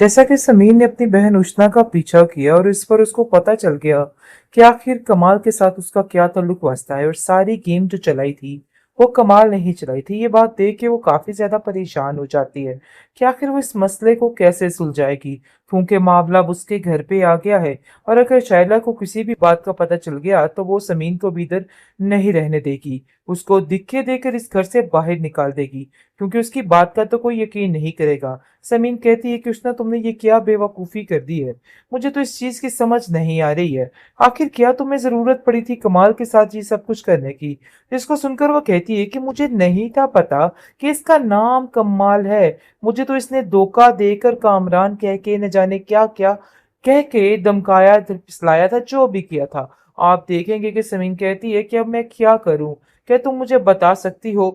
जैसा कि समीर ने अपनी बहन उष्णा का पीछा किया और इस पर उसको पता चल गया कि आखिर कमाल के साथ उसका क्या ताल्लुक वास्ता है और सारी गेम जो चलाई थी वो कमाल नहीं चलाई थी। ये बात देख के वो काफी ज्यादा परेशान हो जाती है कि आखिर वो इस मसले को कैसे सुलझाएगी, क्योंकि मामला अब उसके घर पे आ गया है। और अगर शायला को किसी भी बात का पता चल गया तो वो समीन को भी इधर नहीं रहने देगी, उसको दिक्के देकर इस घर से बाहर निकाल देगी, क्योंकि उसकी बात का तो कोई यकीन नहीं करेगा। समीन कहती है कि उसने तुमने ये क्या बेवकूफ़ी कर दी है, मुझे तो इस चीज़ की समझ नहीं आ रही है। आखिर क्या तुम्हें ज़रूरत पड़ी थी कमाल के साथ ये सब कुछ करने की? जिसको सुनकर वो कहती है कि मुझे नहीं था पता कि इसका नाम कमाल है। मुझे तो इसने धोखा देकर कामरान कह के न जाने क्या-क्या कह के धमकाया, फिसलाया था, जो भी किया था। आप देखेंगे कि समीन कहती है कि अब मैं क्या करूँ? क्या तुम मुझे बता सकती हो?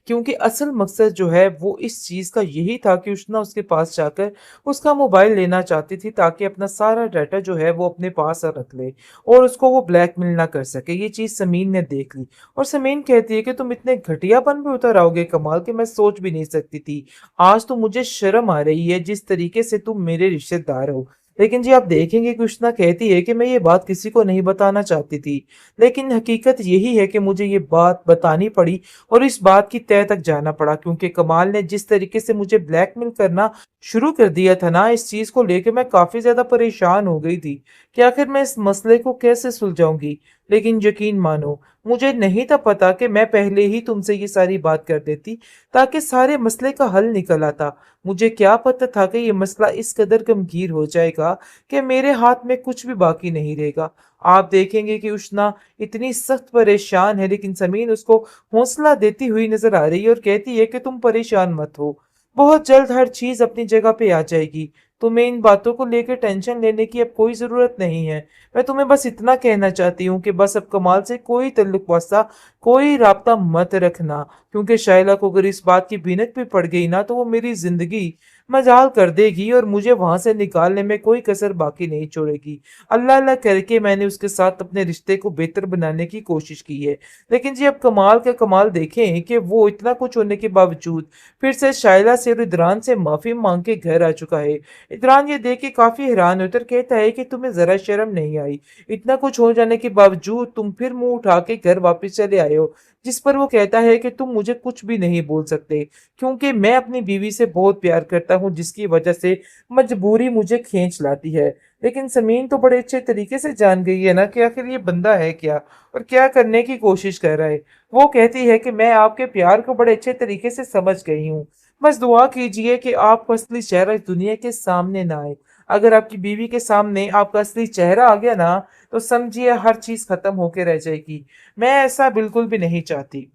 क्योंकि असल मकसद जो है वो इस चीज़ का यही था कि उष्णा उसके पास जाकर उसका मोबाइल लेना चाहती थी, ताकि अपना सारा डाटा जो है वो अपने पास रख ले और उसको वो ब्लैकमेल ना कर सके। ये चीज़ समीन ने देख ली और समीन कहती है कि तुम इतने घटियापन पे उतर आओगे कमाल के, मैं सोच भी नहीं सकती थी। आज तो मुझे शर्म आ रही है जिस तरीके से तुम मेरे रिश्तेदार हो। लेकिन जी आप देखेंगे कि उष्णा कहती है कि मैं ये बात किसी को नहीं बताना चाहती थी, लेकिन हकीकत यही है कि मुझे ये बात बतानी पड़ी और इस बात की तह तक जाना पड़ा, क्योंकि कमाल ने जिस तरीके से मुझे ब्लैकमेल करना शुरू कर दिया था ना, इस चीज को लेकर मैं काफी ज्यादा परेशान हो गई थी कि आखिर मैं इस मसले को कैसे सुलझाऊंगी। लेकिन यकीन मानो, मुझे नहीं था पता कि मैं पहले ही तुमसे ये सारी बात कर देती ताकि सारे मसले का हल निकल आता। मुझे क्या पता था कि ये मसला इस कदर गंभीर हो जाएगा कि मेरे हाथ में कुछ भी बाकी नहीं रहेगा। आप देखेंगे कि उष्णा इतनी सख्त परेशान है, लेकिन समीन उसको हौसला देती हुई नजर आ रही है और कहती है कि तुम परेशान मत हो, बहुत जल्द हर चीज अपनी जगह पे आ जाएगी। तुम्हें इन बातों को लेकर टेंशन लेने की अब कोई जरूरत नहीं है। मैं तुम्हें बस इतना कहना चाहती हूँ कि बस अब कमाल से कोई तल्लुक वास्ता, कोई राब्ता मत रखना, क्योंकि शायला को अगर इस बात की भीनक भी पड़ गई ना तो वो मेरी जिंदगी मजाल कर देगी और मुझे वहां से निकालने में कोई कसर बाकी नहीं छोड़ेगी। अल्लाह अल्लाह करके मैंने उसके साथ अपने रिश्ते को बेहतर बनाने की कोशिश की है, लेकिन जी अब कमाल का कमाल देखें कि वो इतना कुछ होने के बावजूद फिर से शायला से और इदरान से माफी मांग के घर आ चुका है। इदरान ये देख के काफी हैरान होकर कहता है कि तुम्हें जरा शर्म नहीं आई, इतना कुछ हो जाने के बावजूद तुम फिर मुंह उठा के घर वापस चले आए हो। जिस पर वो कहता है कि तुम मुझे कुछ भी नहीं बोल सकते, क्योंकि मैं अपनी बीवी से बहुत प्यार करता हूँ, जिसकी वजह से मजबूरी मुझे खींच लाती है। लेकिन समीन तो बड़े अच्छे तरीके से जान गई है ना कि आखिर ये बंदा है क्या और क्या करने की कोशिश कर रहा है। वो कहती है कि मैं आपके प्यार को बड़े अच्छे तरीके से समझ गई हूँ, बस दुआ कीजिए कि आपका असली चेहरा इस दुनिया के सामने ना आए। अगर आपकी बीवी के सामने आपका असली चेहरा आ गया ना तो समझिए हर चीज खत्म होके रह जाएगी। मैं ऐसा बिल्कुल भी नहीं चाहती।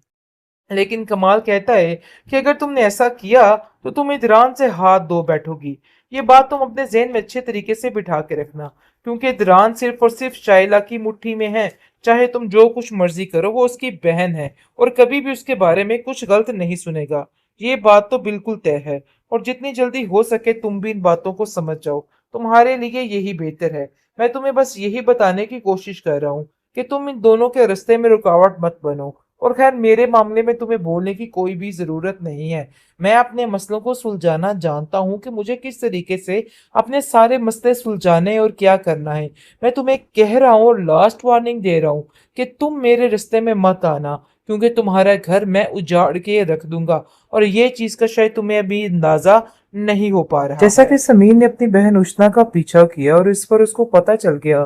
लेकिन कमाल कहता है कि अगर तुमने ऐसा किया तो तुम इदरान से हाथ धो बैठोगी। ये बात तुम अपने ज़हन में अच्छे तरीके से बिठा के रखना, क्योंकि इदरान सिर्फ और सिर्फ शाइला की मुट्ठी में है। चाहे तुम जो कुछ मर्जी करो, वो उसकी बहन है और कभी भी उसके बारे में कुछ गलत नहीं सुनेगा। ये बात तो बिल्कुल तय है और जितनी जल्दी हो सके तुम भी इन बातों को समझ जाओ, तुम्हारे लिए यही बेहतर है। मैं तुम्हें बस यही बताने की कोशिश कर रहा हूँ कि तुम इन दोनों के रास्ते में रुकावट मत बनो। और खैर मेरे मामले में तुम्हें बोलने की कोई भी जरूरत नहीं है। मैं अपने मसलों को सुलझाना जानता हूँ कि मुझे किस तरीके से अपने सारे मसले सुलझाने और क्या करना है। मैं तुम्हें कह रहा हूँ और लास्ट वार्निंग दे रहा हूँ कि तुम मेरे रिश्ते में मत आना, क्योंकि तुम्हारा घर मैं उजाड़ के रख दूंगा और ये चीज का शायद तुम्हें अभी अंदाजा नहीं हो पा रहा जैसा है कि समीर ने अपनी बहन उष्णा का पीछा किया और इस पर उसको पता चल गया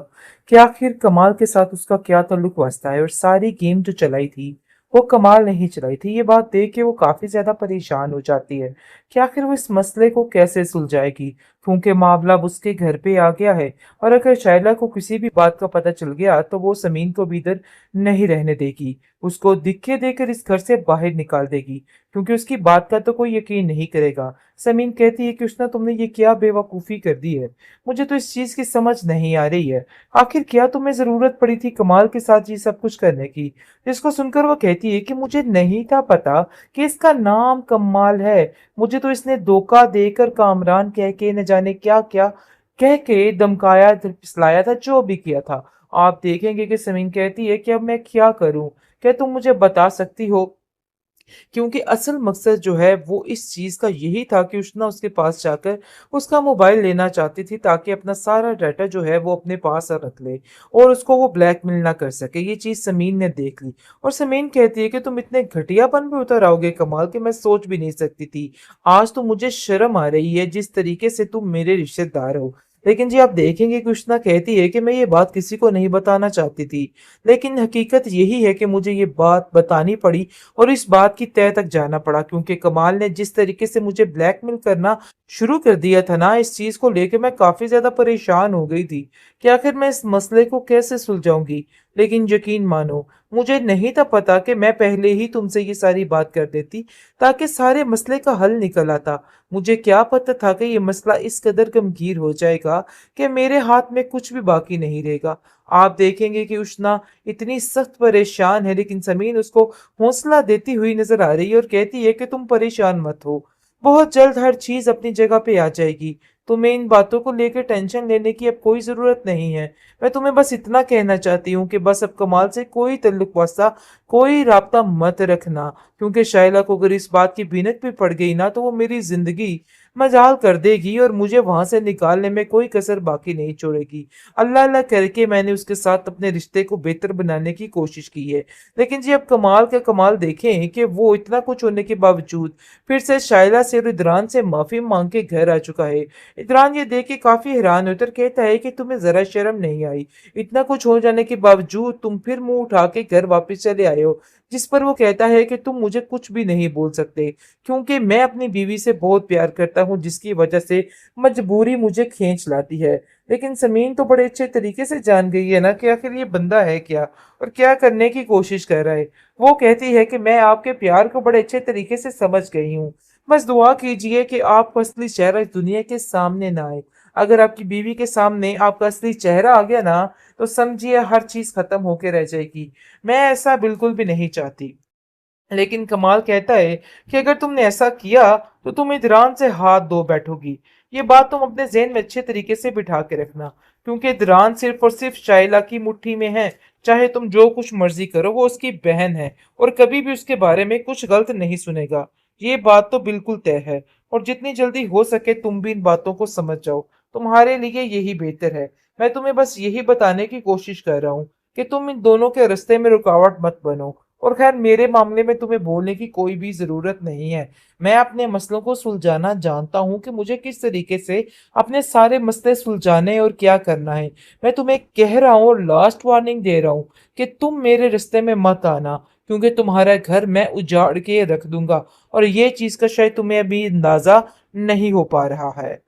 कि आखिर कमाल के साथ उसका क्या ताल्लुक वास्ता है और सारी गेम जो चलाई थी वो कमाल नहीं चलाई थी। ये बात देख के वो काफी ज्यादा परेशान हो जाती है कि आखिर वो इस मसले को कैसे सुलझाएगी, क्योंकि मामला अब उसके घर पे आ गया है। और अगर शायला को किसी भी बात का पता चल गया तो वो समीन को भी इधर नहीं रहने देगी, उसको दिक्के देकर इस घर से बाहर निकाल देगी, क्योंकि उसकी बात का तो कोई यकीन नहीं करेगा। समीन कहती है कि उसने तुमने ये क्या बेवकूफ़ी कर दी है, मुझे तो इस चीज़ की समझ नहीं आ रही है। आखिर क्या तुम्हें ज़रूरत पड़ी थी कमाल के साथ ये सब कुछ करने की? जिसको सुनकर वो कहती है कि मुझे नहीं था पता कि इसका नाम कमाल है। मुझे तो इसने धोखा देकर कामरान कह के न जाने क्या-क्या कह के धमकाया, फिसलाया था, जो भी किया था। आप देखेंगे कि समीन कहती है कि अब मैं क्या करूँ? क्या तुम मुझे बता सकती हो क्योंकि असल मकसद जो है वो इस चीज़ का यही था कि उष्णा उसके पास जाकर उसका मोबाइल लेना चाहती थी ताकि अपना सारा डाटा जो है वो अपने पास रख ले और उसको वो ब्लैकमेल ना कर सके। ये चीज़ समीन ने देख ली और समीन कहती है कि तुम इतने घटियापन पे उतर आओगे कमाल, कि मैं सोच भी नहीं सकती थी। आज तो मुझे शर्म आ रही है जिस तरीके से तुम मेरे रिश्तेदार हो। लेकिन जी आप देखेंगे कि उष्णा कहती है कि मैं ये बात किसी को नहीं बताना चाहती थी, लेकिन हकीकत यही है कि मुझे ये बात बतानी पड़ी और इस बात की तह तक जाना पड़ा, क्योंकि कमाल ने जिस तरीके से मुझे ब्लैकमेल करना शुरू कर दिया था ना, इस चीज को लेकर मैं काफी ज्यादा परेशान हो गई थी कि आखिर मैं इस मसले को कैसे सुलझाऊंगी। लेकिन यकीन मानो, मुझे नहीं था पता कि मैं पहले ही तुमसे ये सारी बात कर देती ताकि सारे मसले का हल निकल आता। मुझे क्या पता था कि ये मसला इस कदर गंभीर हो जाएगा कि मेरे हाथ में कुछ भी बाकी नहीं रहेगा। आप देखेंगे कि उष्णा इतनी सख्त परेशान है, लेकिन समीन उसको हौसला देती हुई नजर आ रही है और कहती है कि तुम परेशान मत हो, बहुत जल्द हर चीज अपनी जगह पे आ जाएगी। तुम्हें इन बातों को लेकर टेंशन लेने की अब कोई जरूरत नहीं है। मैं तुम्हें बस इतना कहना चाहती हूँ कि बस अब कमाल से कोई तल्लुक वास्ता, कोई राब्ता मत रखना, क्योंकि शायला को अगर इस बात की भीनक भी पड़ गई ना तो वो मेरी जिंदगी मजाल कर देगी और मुझे वहां से निकालने में कोई कसर बाकी नहीं छोड़ेगी। अल्लाह अल्लाह करके मैंने उसके साथ अपने रिश्ते को बेहतर बनाने की कोशिश की है। लेकिन जी अब कमाल का कमाल देखें कि वो इतना कुछ होने के बावजूद फिर से शायला से और इदरान से माफी मांग के घर आ चुका है। इदरान ये देख के काफी हैरान होकर कहता है कि तुम्हें जरा शर्म नहीं आई, इतना कुछ हो जाने के बावजूद तुम फिर मुंह उठा के घर वापस चले आए हो। जिस पर वो कहता है कि तुम मुझे कुछ भी नहीं बोल सकते, क्योंकि मैं अपनी बीवी से बहुत प्यार करता हूँ, जिसकी वजह से मजबूरी मुझे खींच लाती है। लेकिन समीन तो बड़े अच्छे तरीके से जान गई है ना कि आखिर ये बंदा है क्या और क्या करने की कोशिश कर रहा है। वो कहती है कि मैं आपके प्यार को बड़े अच्छे तरीके से समझ गई हूँ, बस दुआ कीजिए कि आपका असली चेहरा इस दुनिया के सामने ना आए। अगर आपकी बीवी के सामने आपका असली चेहरा आ गया ना, तो समझिए हर चीज खत्म होके रह जाएगी। मैं ऐसा बिल्कुल भी नहीं चाहती। लेकिन कमाल कहता है कि अगर तुमने ऐसा किया तो तुम इदरान से हाथ धो बैठोगी। ये बात तुम अपने जहन में अच्छे तरीके से बिठा के रखना, क्योंकि इदरान सिर्फ और सिर्फ शाइला की मुट्ठी में है। चाहे तुम जो कुछ मर्जी करो, वो उसकी बहन है और कभी भी उसके बारे में कुछ गलत नहीं सुनेगा। ये बात तो बिल्कुल तय है और जितनी जल्दी हो सके तुम भी इन बातों को समझ जाओ, तुम्हारे लिए यही बेहतर है। मैं तुम्हें बस यही बताने की कोशिश कर रहा हूँ कि तुम इन दोनों के रास्ते में रुकावट मत बनो। और खैर मेरे मामले में तुम्हें बोलने की कोई भी जरूरत नहीं है। मैं अपने मसलों को सुलझाना जानता हूँ कि मुझे किस तरीके से अपने सारे मसले सुलझाने हैं और क्या करना है। मैं तुम्हें कह रहा हूँ और लास्ट वार्निंग दे रहा हूँ कि तुम मेरे रिश्ते में मत आना, क्योंकि तुम्हारा घर मैं उजाड़ के रख दूंगा और ये चीज का शायद तुम्हें अभी अंदाजा नहीं हो पा रहा है।